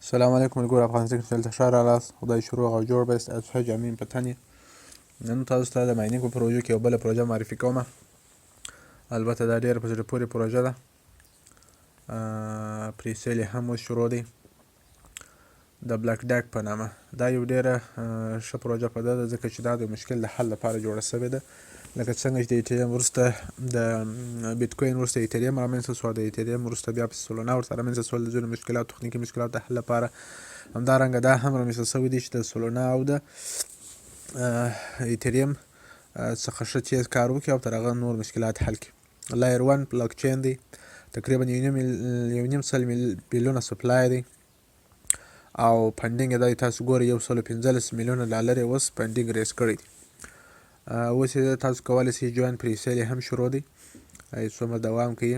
السلام علیکم ملګرو افغانستان کې دلته ښه راغلاست. خدای شروع او جوړ بست از ښه جامع پتن. نن تاسو ته د ماینینګ په پروژه کې یو بله پروژه معرفي کوم. البته دا ډېره په زړه پورې پروژه ده. پریسیل یې هم اوس شروع دی د BlockDAG په نامه. دا یو ډېره ښه پروژه په ده ځکه چې دا د مشکل د حل لپاره جوړه شوې ده. لکه څنګه چې د ایتریوم وروسته د بیټکوین وروسته ایتریوم رامنځته شو، د ایتریوم وروسته بیا پسې سولونا ورته رامنځته شول د ځینو مشکلاتو تخنیکي مشکلاتو د حل لپاره. همدارنګه دا هم رامنځته شوی دی چې د سولونا او د ایتریوم څخه ښه چیز کار وکړي او تر هغه نور مشکلات حل کړي. لایر 1 بلاک چین دی، تقریبا 1.5 بیلیونه سپلای دی او فنډینګ یې دا تاسو ګورئ $115 میلیونه یې اوس فنډینګ ریز کړی دی. اوس یې تاسو کولی شئ جوین پریسیل یې هم شروع دی، څومره دوام کوي.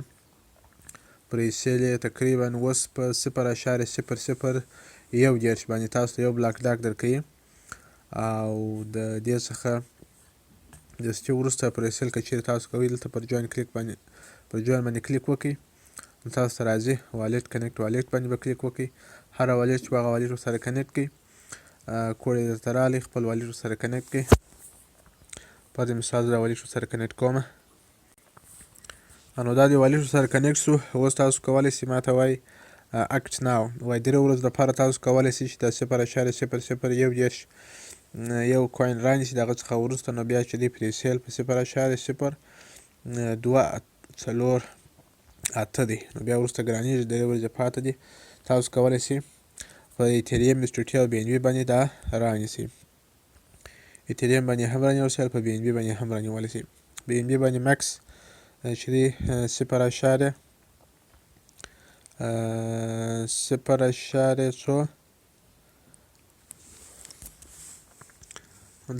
پریسیل یې تقریبا اوس په 0.0001 باندې تاسو ته یو BlockDAG درکوي او د دې څخه د سټي وروسته پریسیل که چیرې تاسو کوئ دلته پر جوین باندې کلیک وکړئ نو تاسو ته راځي والټ کنیکټ والټ باندې به کلیک وکړئ. هره والټ چې هغه والټ ورسره کنیکټ کړئ کوډ یې درته راغلی، خپل والټ ورسره کنیکټ کړئ. فرض مثال زه دا والټ ورسره کنیکټ کوم نو دا د والټ ورسره کنیکټ شو. اوس تاسو کولی شئ ماته وایي اکټ ناو وایي 3 ورځو لپاره تاسو کولی شئ چې د 0.0001 یو کوین رانیسي. د هغه څخه وروسته نو بیا چې دی پریسیل په 0.0248 دی نو بیا وروسته ګرانېږي 3 ورځې پاته دي. تاسو کولی شئ په ایتریوم STT او BNB باندې دا رانیسئ. ایتریوم باندې هم رانیول شي، په BNB باندې هم رانیولی شئ. BNB باندې مکس چې دی 0.0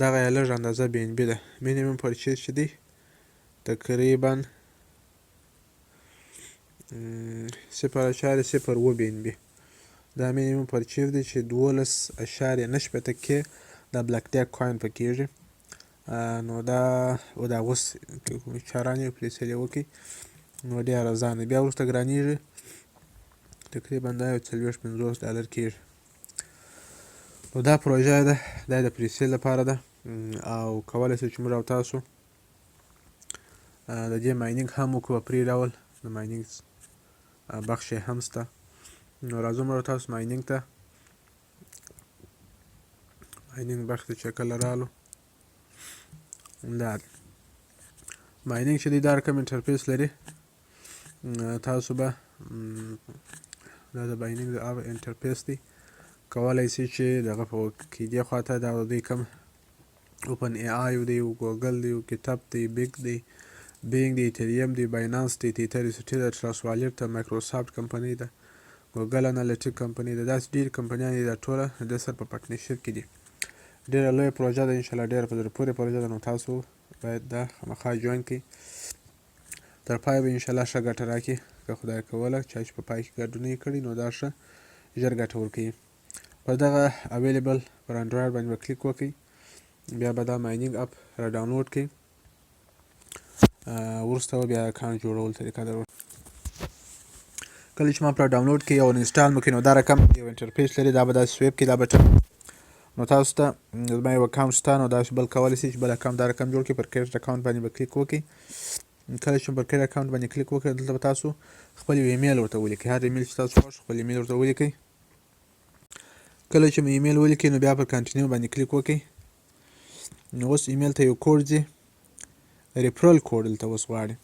دغه یې لږ اندازه BNB ده. مینیمم پرچیز چې دی تقریبا 0.07 BNB دا مینیمم پرچیز دی چې 12.9 کې د BlockDAG کوین پکېږي. نو دا اوس چا رانیوي پریسیل یې وکړئ نو ډېر ارزانه بیا وروسته ګرانېږي تقریبا دا یو $40-50 کېږي. نو دا پروژه ده، دا د پریسیل لپاره ده او کولی شئ چې موږ او تاسو د دې ماینینګ هم وکړو په فری ډول. د ماینینګ بخش یې هم شته. نو راځو موږ او تاسو ماینینګ ته. ماینینګ بخش ته چې کله رالو دا ماینینګ چې دی دا رقم انټرفیس لري. تاسو به دا د ماینینګ د انټرفیس دی، کولی شئ چې دغه په کې دې خواته دا د دوی کوم اوپن AI دی، ګوګل دی، کتاب دی، بیګ دی، بینګ دی، ایتریوم دی، باینانس دی، تیتر سټي ده، ټرست والټ ده، مایکروسافټ کمپنۍ ده، ګوګل انالیټیک کمپنۍ ده. داسې ډېرې کمپنیانې دي دا ټوله د سره په پارټنرشپ کې دي. ډېره لویه پروژه ده، انشاءالله ډېره په زړه پورې پروژه ده. نو تاسو باید دا خامخا جوین کړئ، تر پایه به انشاءالله ښه ګټه راکړي. که خدای کوله چا چې په پای کې ګډون یې کړي نو دا ښه ژر ګټه ورکوي. په دغه اویلیبل پر انډرایډ باندې به کلیک وکړئ، بیا به دا ماینینګ اپ را ډاونلوډ کړئ. وروسته به بیا اکاونټ جوړول طریقه در کله چې ما پر ډاونلوډ کړئ او انسټال مو کړئ نو دا رقم یو انټرفیس لري، دا به داسې سویپ کړئ دا بټن نو تاسو ته زما یو اکاونټ شته نو داسې بل کولی شئ چې بل اکاونټ دا رقم جوړ کړئ. پر کریډټ اکاونټ باندې به کلیک وکړئ. کله چې پر کریډټ اکاونټ باندې کلیک وکړئ دلته به تاسو خپل یو ایمیل ورته ولیکئ. هر ایمیل چې تاسو خوښ خپل ایمیل ورته ولیکئ. کله چې مو ایمیل ولیکئ نو بیا پر کنټینیو باندې کلیک وکړئ. نو اوس ایمیل ته یو کوډ ځي، ریفرل کوډ دلته اوس غواړي.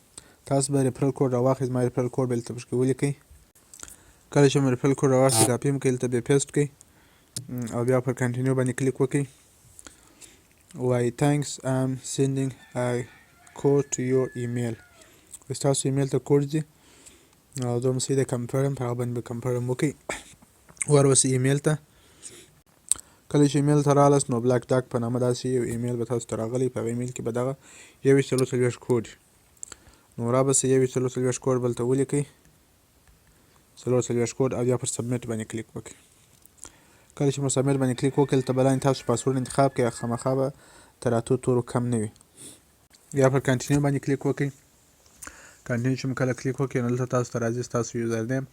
تاسو به ریفرل کوډ راواخلئ. زما ریفرل کوډ به دلته پکې ولیکئ. کله چې مو ریفرل کوډ راواخلئ کاپي مو کړئ، دلته بیا پیسټ کړئ او بیا پر کنټینیو باندې کلیک وکړئ. وایي thanks I'm sending a code to your email. ستاسو ایمیل ته کوډ ځي او دوه مسئله کنفرم په هغه باندې به کنفرم وکړئ. ورپسې ایمیل ته کله چې ایمیل ته راغلاست نو BlockDAG په نامه داسې یو ایمیل به تاسو ته راغلی. په هغه ایمیل کې به دغه 2140 کوډ نو رابسې 2140 کوډ بل ته ولیکئ 40 کوډ او بیا پر سبمیټ باندې کلیک وکړئ. کله چې مو سبمیټ باندې کلیک وکړئ دلته به لاندې تاسو پاسورډ انتخاب کړئ، خامخا به تر 8 تورو کم نه وي. بیا پر کنټینیو باندې کلیک وکړئ. کنټینیو چې مو کله کلیک وکړئ نو دلته تاسو ته راځي ستاسو یوزر نیم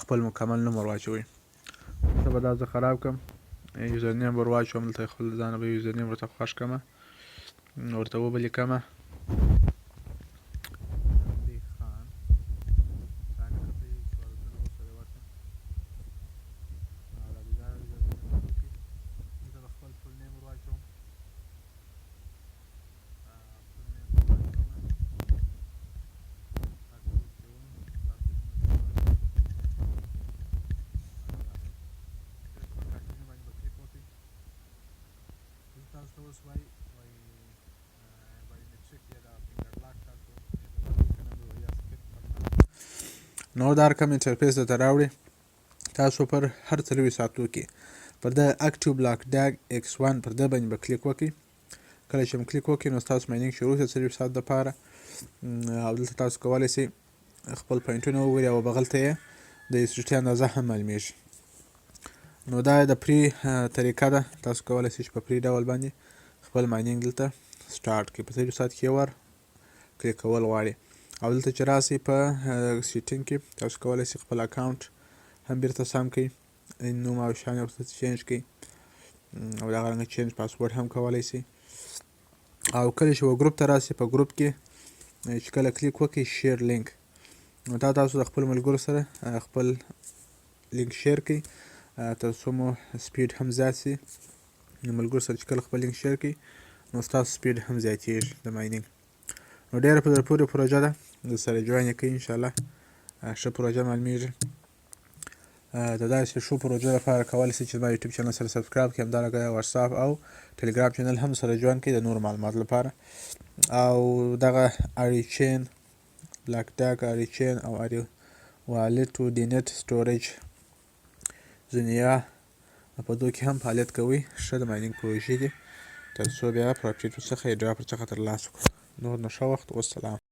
خپل مکمل نوم ور واچوئ. به دا زه خراب کړم یوزر نیم ور واچوم دلته خپل ځانه به یوزر نیم ورته خوښ کړمه ورته وبلیکمه نو دا رقم انټرفیس درته راوړي تاسو پر هر څلوېښت ساعتو کې پر د اکټیو بلاک ډاګ X1 پر ده باندې به کلیک وکړئ کله چې هم کلیک وکړئ نو ستاسو ماینینګ شروع شي 40 ساعت دپاره او دلته تاسو کولی شئ خپل پوینټونه وګورئ او بغل ته یې د SDT اندازه هم معلومیږي نو دا د پری طریقه ده تاسو کولی شئ چې په پری ډول باندې خپل ماینینګ دلته سټارټ کړئ په 40 ساعت کې ور کلیک کول غواړي او دلته چې راسئ په سیټینګ کې تاسو کولی شئ خپل اکاونټ هم بیرته سم کړئ نوم او شان یې ورته چینج کړئ او دغه رنګه چینج پاسورډ هم کولی شئ او کله چې و ګروپ ته راسئ په ګروپ کې چې کله کلیک وکړئ شیر لینک نو دا تاسو د خپل ملګرو سره خپل لینک شیر کړئ تر څو مو سپیډ هم زیات شي نو ملګرو سره چې کله خپل لینک شیر کړئ نو ستاسو سپیډ هم زیاتیږي د ماینینګ نو ډېره په زړه پورې پروژه ده درسره جوین یې کړئ انشاءالله ښه پروژه معلومیږي د داسې ښو پروژو لپاره کولی شئ چې زما یوټیوب چینل سره سبسکرایب کړئ همدارنګه واتساپ او ټلیګرام چینل هم سره جوین کړئ د نورو معلوماتو لپاره او دغه اړیچین BlockDAG اړیچین او والټو ډینټ سټوریج ځینیا په دو کې هم فعالیت کوي ښه د ماینینګ پروژې دي تر څو بیا پروفیټ ورڅخه ایډراپ ورڅخه ترلاسه کړو نور نو ښه وخت والسلام